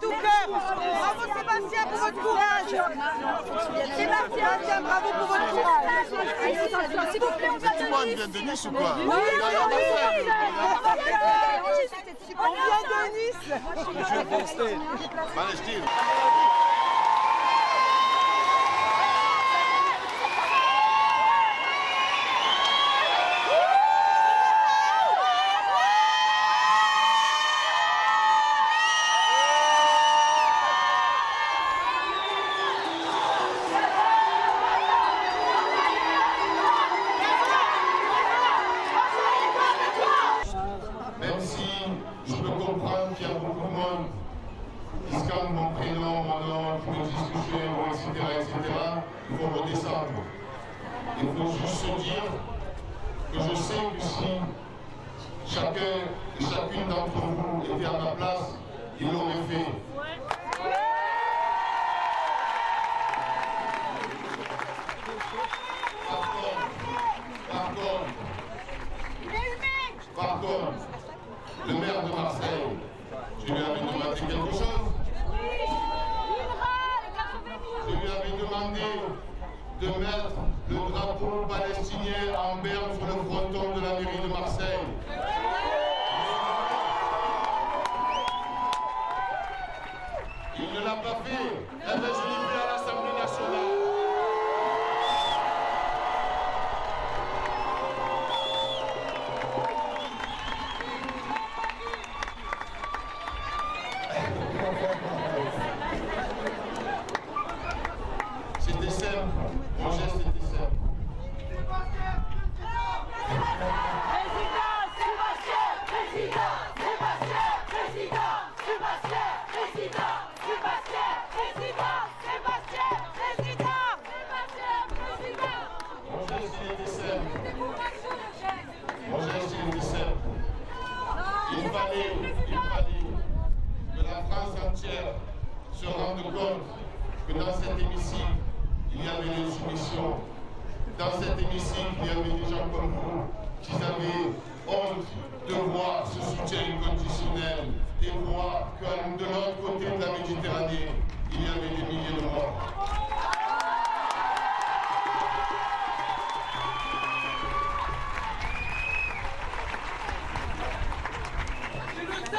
tout cœur. Bravo Sébastien pour votre courage. Sébastien, bravo pour votre courage. S'il vous plaît, on va Ils viennent de Nice ou quoi? On vient de Nice. Palestine. Même si je peux comprendre qu'il y a beaucoup de monde qui scandent mon prénom, mon nom, qui me disent que je suis héros, etc., il faut redescendre. Il faut juste se dire que je sais que si chacun et chacune d'entre vous était à ma place, il l'aurait fait. Par contre, le maire de Marseille, je lui avais demandé quelque chose. Je lui avais demandé de mettre le drapeau palestinien en berne sur le fronton de la mairie de Marseille. Il ne l'a pas fait. Eh bien, je l'ai fait à l'Assemblée nationale. C'était simple, mon geste était simple. Mon geste était simple. Il fallait que la France entière se rende compte que dans cet hémicycle, il y avait les soumissions. Dans cet hémicycle, il y avait des gens comme vous qui avaient honte de voir ce soutien inconditionnel et voir que de l'autre côté de la Méditerranée, il y avait des milliers de morts.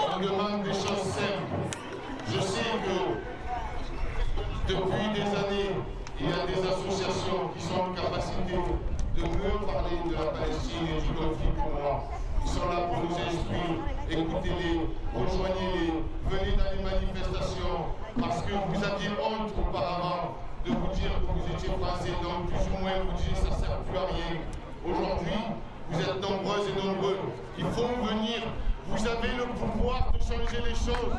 On demande des choses simples. Je sais que depuis des années, il y a des associations qui sont en capacité de mieux parler de la Palestine et du conflit pour moi. Ils sont là pour nous instruire. Écoutez-les, rejoignez-les, venez dans les manifestations parce que vous aviez honte auparavant de vous dire que vous étiez français, donc plus ou moins vous disiez que ça ne sert plus à rien. Aujourd'hui, vous êtes nombreuses et nombreux. Il faut venir. Vous avez le pouvoir de changer les choses.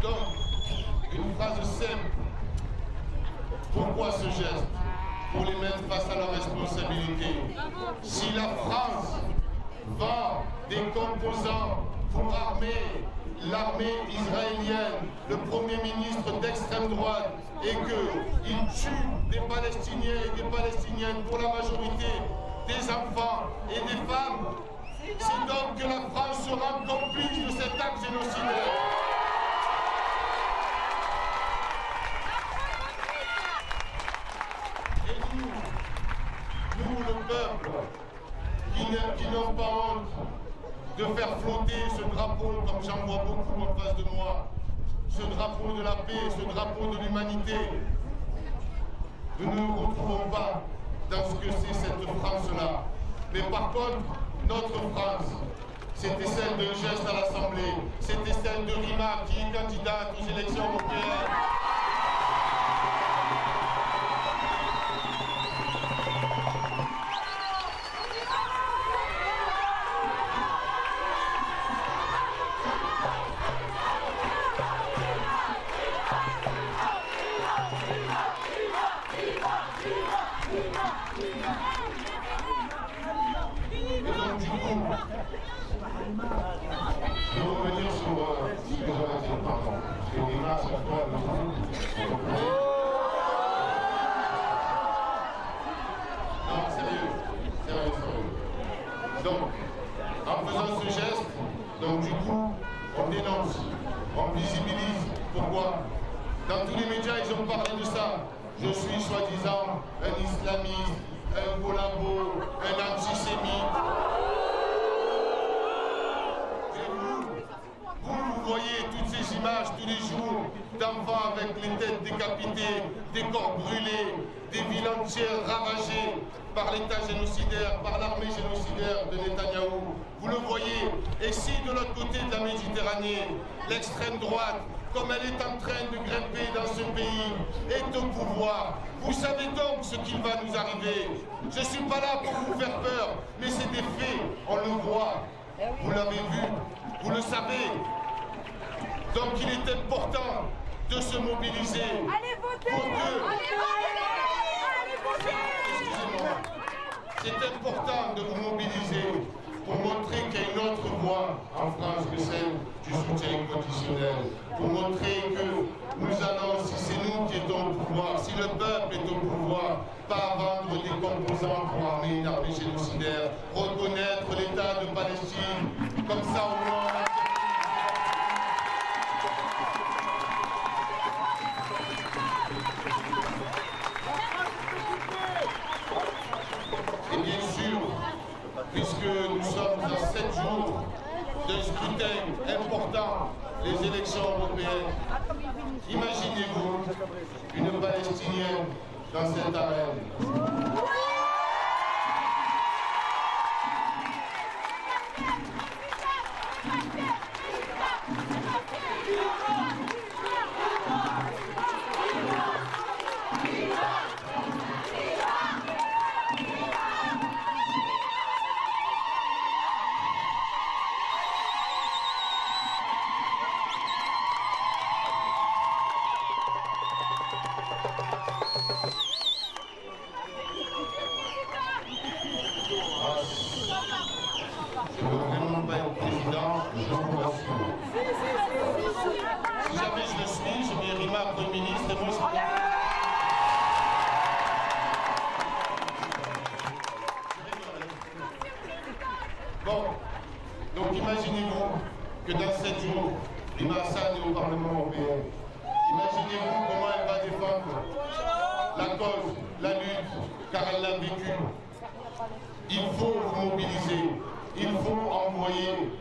Donc, une phrase simple. Pourquoi ce geste? Pour les mettre face à leurs responsabilités. Si la France vend des composants pour armer l'armée israélienne, le Premier ministre d'extrême droite, et qu'il tue des Palestiniens et des Palestiniennes, pour la majorité des enfants et des femmes, c'est donc que la France sera complice de cet acte génocidaire. Et nous, le peuple, qui n'ont pas honte de faire flotter ce drapeau, comme j'en vois beaucoup en face de moi, ce drapeau de la paix, ce drapeau de l'humanité, nous ne nous retrouvons pas dans ce que c'est cette France-là. Mais par contre, notre France, c'était celle d'un geste à l'Assemblée, c'était celle de Rima qui est candidate aux élections européennes. Et donc du coup, je vais revenir sur ce que j'avais dit, pardon. Parce que Rima, cette fois, Donc, en faisant ce geste, donc du coup, on dénonce, on visibilise. Pourquoi? Dans tous les médias, ils ont parlé de ça. Je suis soi-disant un islamiste, un collabo, un antisémite. Vous voyez toutes ces images tous les jours d'enfants avec les têtes décapitées, des corps brûlés, des villes entières ravagées par l'État génocidaire, par l'armée génocidaire de Netanyahou. Vous le voyez. Et si de l'autre côté de la Méditerranée, l'extrême droite, comme elle est en train de grimper dans ce pays, est au pouvoir, vous savez donc ce qu'il va nous arriver. Je ne suis pas là pour vous faire peur, mais c'est des faits, on le voit. Vous l'avez vu, vous le savez. Donc il est important de se mobiliser. Allez voter! Pour que... Allez voter! Excusez-moi. C'est important de vous mobiliser pour montrer qu'il y a une autre voie en France que celle du soutien inconditionnel. Pour montrer que nous allons, si c'est nous qui étions au pouvoir, si le peuple est au pouvoir, pas vendre des composants pour armer une armée génocidaire, reconnaître l'État de Palestine, comme ça au moins... Et bien sûr, puisque nous sommes à 7 jours d'un scrutin important, les élections européennes, imaginez-vous une Palestinienne dans cette arène. Je ne veux vraiment pas être président, je vous rassure. Si jamais je le suis, je mets Rima Premier ministre et moi je serai... Bon, donc imaginez-vous que dans 7 jours, Rima Hassan est au Parlement européen. Imaginez-vous comment elle va défendre la cause, la lutte, car elle l'a vécu. Il faut vous mobiliser, il faut envoyer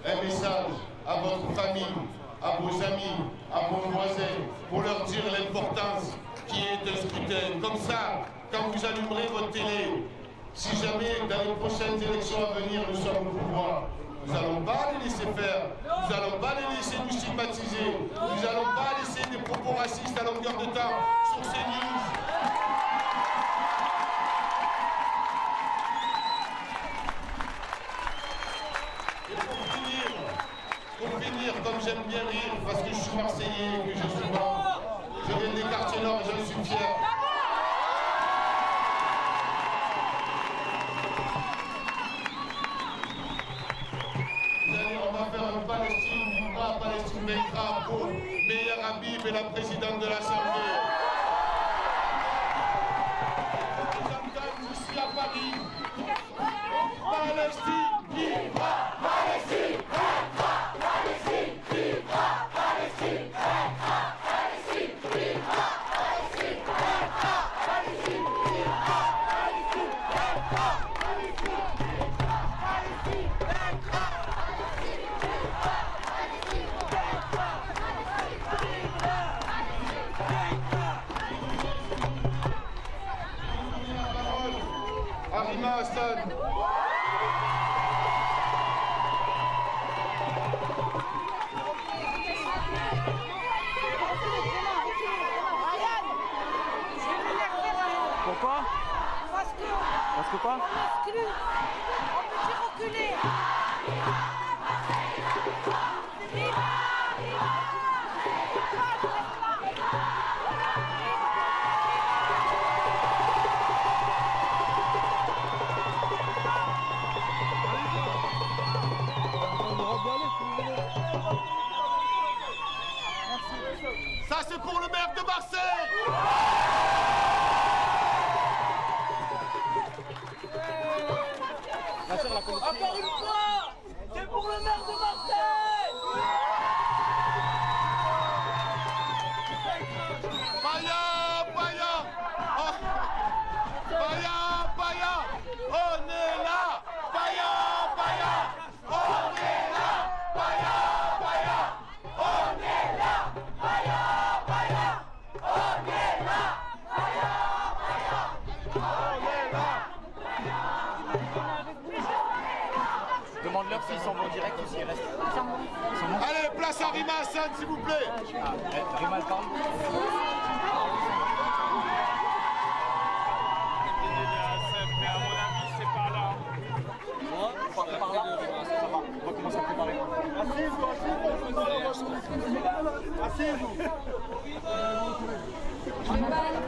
un message à votre famille, à vos amis, à vos voisins, pour leur dire l'importance qui est un scrutin. Comme ça, quand vous allumerez votre télé, si jamais dans les prochaines élections à venir nous sommes au pouvoir, nous n'allons pas les laisser faire, nous n'allons pas les laisser nous stigmatiser, nous n'allons pas laisser des propos racistes à longueur de temps sur ces news. Pour finir, comme j'aime bien rire, parce que je suis Marseillais et que je viens des quartiers nord et j'en suis fier. Vous allez, on va faire un Palestine vivra, Palestine vaincra pour Meir Habib et la présidente de l'Assemblée. Je suis à Paris. Palestine vivra, Palestine vaincra. Palestine vivra, Palestine vaincra. Palestine vivra, Palestine vaincra. Palestine vivra, Palestine vaincra. Palestine vivra, Palestine vaincra. Palestine vivra, Palestine vaincra. Palestine vivra, Palestine vaincra. Rima Hassan. Pourquoi? Parce que quoi? On peut dire reculer. Ça c'est pour le maire de Marseille. La Encore une fois, c'est pour le maire de Marseille. Paya, Paya, Paya, Paya, on est là. Paya, Paya, on est là. Paya, Paya, on est là. Paya, Paya, on est là. Paya, Paya, on est là. Demande-leur s'ils sont bons direct ou s'ils restent. Ils sont bons. Allez, place à Rima Hassan, s'il vous plaît. Rima parle. Mais à mon avis, c'est pas là. Par là, ça va. On va commencer à préparer. Asseyez-vous. Je ne vais pas être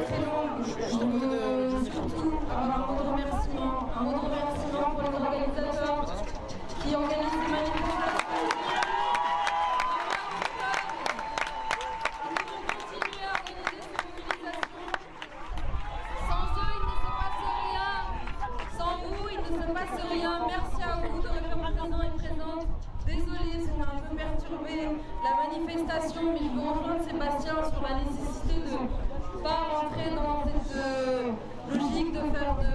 très longue. Je veux surtout avoir un mot de remerciement pour les organisateurs qui organisent ces manifestations. Continuer à organiser ces mobilisations. Sans eux, il ne se passe rien. Sans vous, il ne se passe rien. Merci à vous de représentants et présentes. Désolée, ça m'a un peu perturbé la manifestation, mais je veux rejoindre Sébastien sur la nécessité de ne pas rentrer dans cette logique de faire de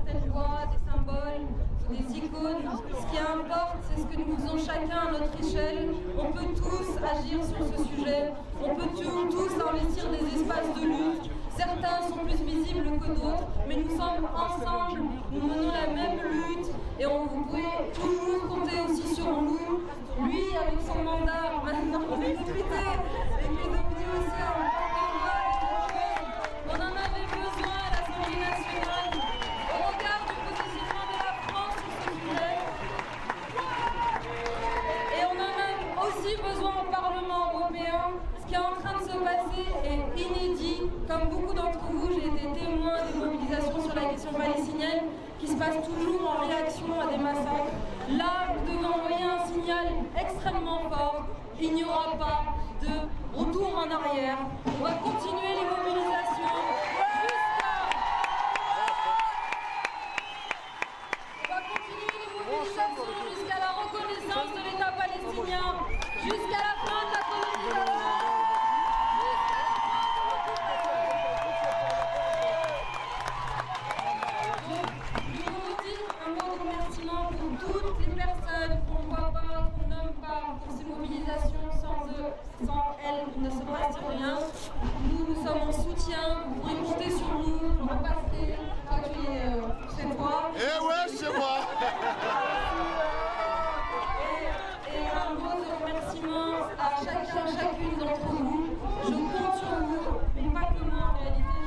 certaines voix, des symboles, des icônes. Ce qui importe, c'est ce que nous faisons chacun à notre échelle. On peut tous agir sur ce sujet, on peut tous investir des espaces de lutte. Certains sont plus visibles que d'autres, mais nous sommes ensemble, nous menons la même lutte et vous pouvez toujours compter aussi sur nous. Lui, avec son mandat, maintenant député, et qui est devenu aussi un porte-voix, on en avait besoin à l'Assemblée nationale au regard du positionnement de la France sur ce sujet. Et on en a aussi besoin au Parlement européen. Ce qui est en train de se passer est inédit. Comme beaucoup d'entre vous, j'ai été témoin des mobilisations sur la question palestinienne qui se passent toujours en réaction à des massacres. Là, vous devez envoyer un signal extrêmement fort. Il n'y aura pas de retour en arrière. On va continuer les mobilisations jusqu'à la reconnaissance de l'État palestinien, jusqu'à la fin de la colonisation. Je vous dis un mot de remerciement pour toutes les personnes qu'on ne voit pas, qu'on nomme pas, pour ces mobilisations. Sans eux, sans elles, il ne se passe rien. Nous sommes en soutien, vous pourrez compter sur nous. On va passer, toi tu es chez toi. Eh ouais, chez moi. Et un mot de remerciement à chacun, chacune d'entre vous. Je compte sur vous, mais pas que moi en réalité.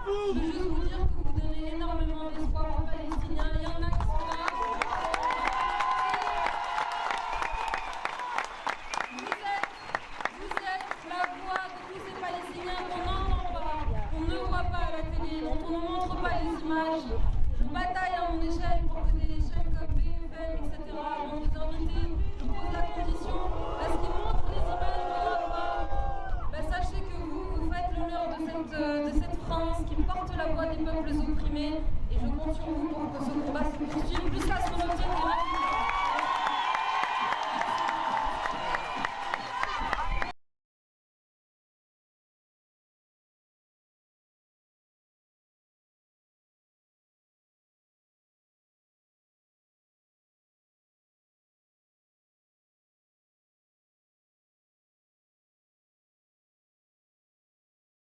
Je veux juste vous dire que vous donnez énormément d'espoir aux Palestiniens. Il y en a qui sont là. Vous êtes la voix de tous ces Palestiniens qu'on n'entend pas, qu'on ne voit pas à la télé, dont on ne montre pas les images. Je bataille à mon échelle pour que des chaînes comme BFM, etc., vont nous inviter. Je pose la condition à ce qu'ils montrent les images de la femme. Sachez que vous faites l'honneur de cette France qui porte la voix des peuples opprimés. Et je compte sur vous pour que ce combat se poursuive jusqu'à ce qu'on obtienne des résultats.